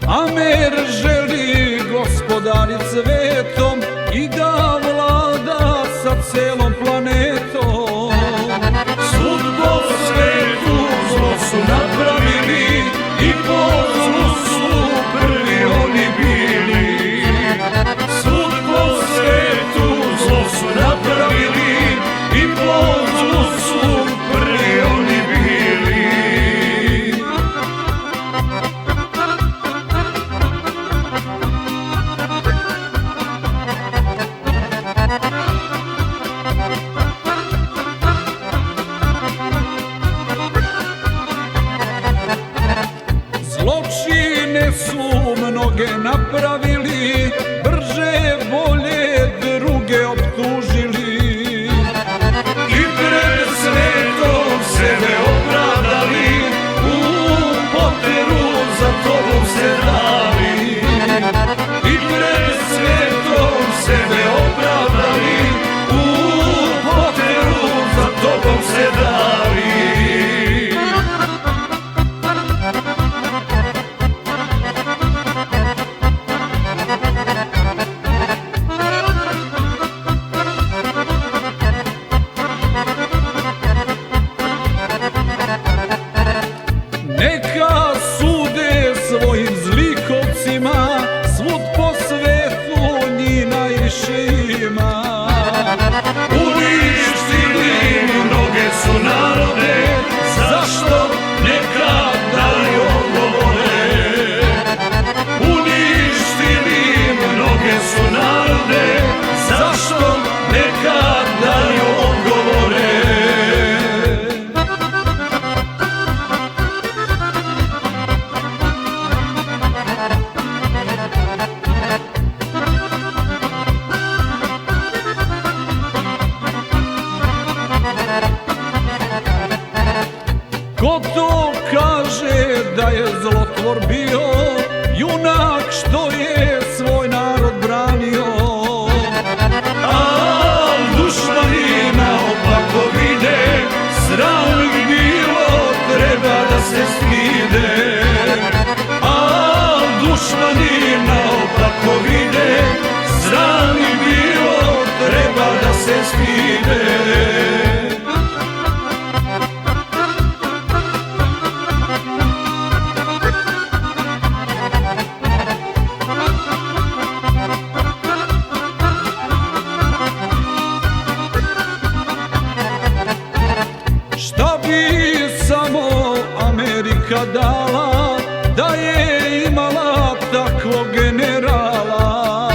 Amer želi gospodarit svetom i da vlada sa celom planetom. Svud po svetu zlo su napravili i po zlu su prvi oni bili. Svud po svetu zlo su napravili i po zlu su prvi oni bili. Zločine su mnoge napravili, brže bolje druge optužili i pred svetom sebe opravdali, u poteru za tobom se dali. I pred svetom sebe opravdali, u poteru za tobom se dali. Neka sude svojim zlikovcima, svud po svetu njih najviše ima. Uništili mnoge su narode, zašto neka daju odgovore. Uništili mnoge su narode, zašto neka daju odgovore. Ko to kaže da je zlotvor bio, junak što je svoj narod branio? Al dušmani naopako vide, sram ih bilo, treba da se stide. Al dušmani naopako vide, sram ih bilo, treba da se stide. Šta bi samo Amerika dala da je imala takvog generala?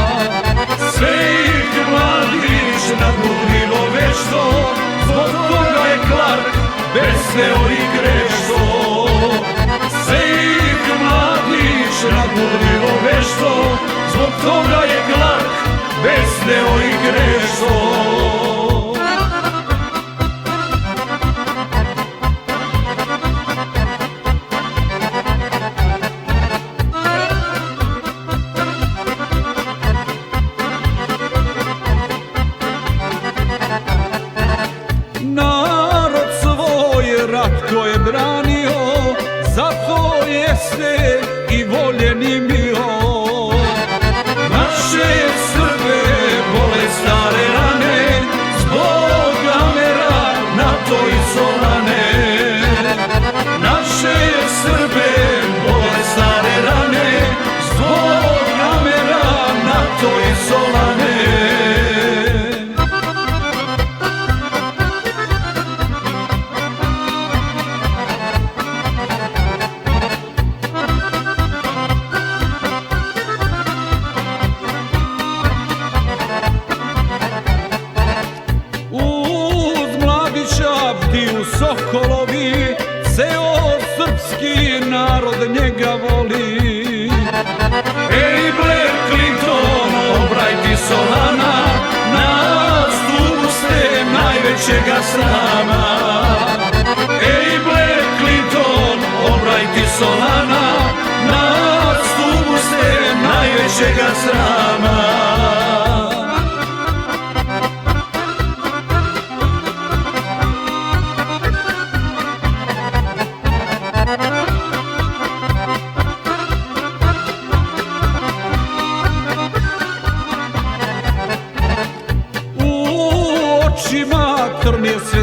Sve ih mladić nadmudrilo vešto, zbog toga je Clark besneo i grešto. Sve ih mladić nadmudrilo vešto, zbog toga je Clark besneo i grešto. Narod svoj rat ko je branio, zato jeste i voljen i mir.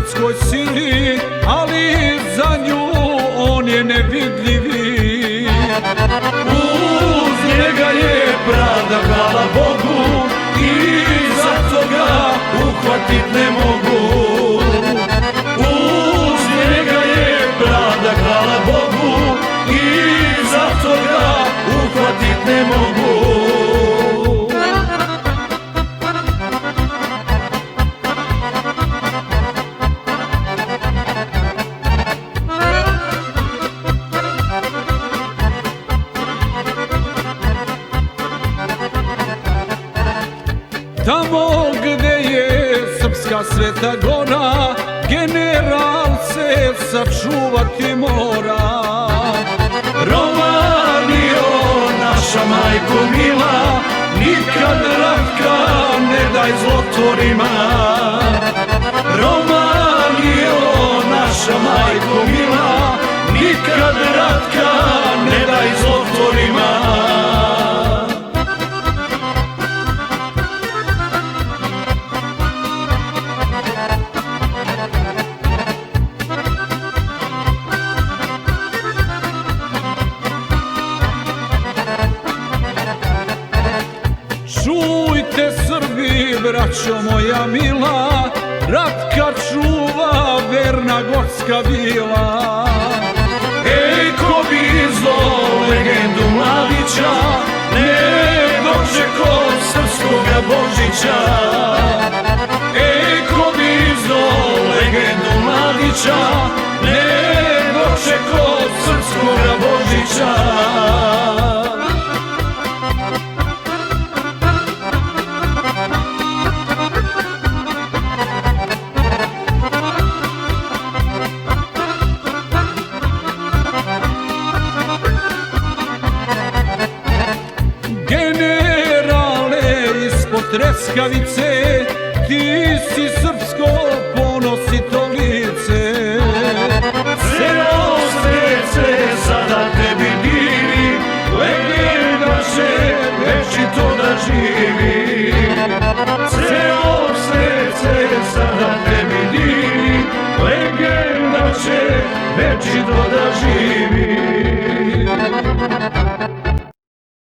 svetskoj sili, ali za nju on je nevidljivi. Uz njega je pravda, hvala Bogu, i zato ga uhvatit ne mogu. Uz njega je pravda, hvala Bogu, i zato ga uhvatit ne mogu. Tamo gde je Srpska Sveta Gora, general se sačuvati mora. Romanio, naša majko mila, nikad Ratka ne daj zlotvorima. Romanio, naša majko mila, nikad Ratka ne daj zlotvorima. Čujte Srbi, braćo moja mila, Ratka čuva verna gorska vila. Ej, ko bi izdao legendu Mladića, ne dočeko srpskoga Božića. Ej, ko bi izdao legendu Mladića, ne dočeko srpskoga Božića. Generale ispod Treskavice, ti si srpsko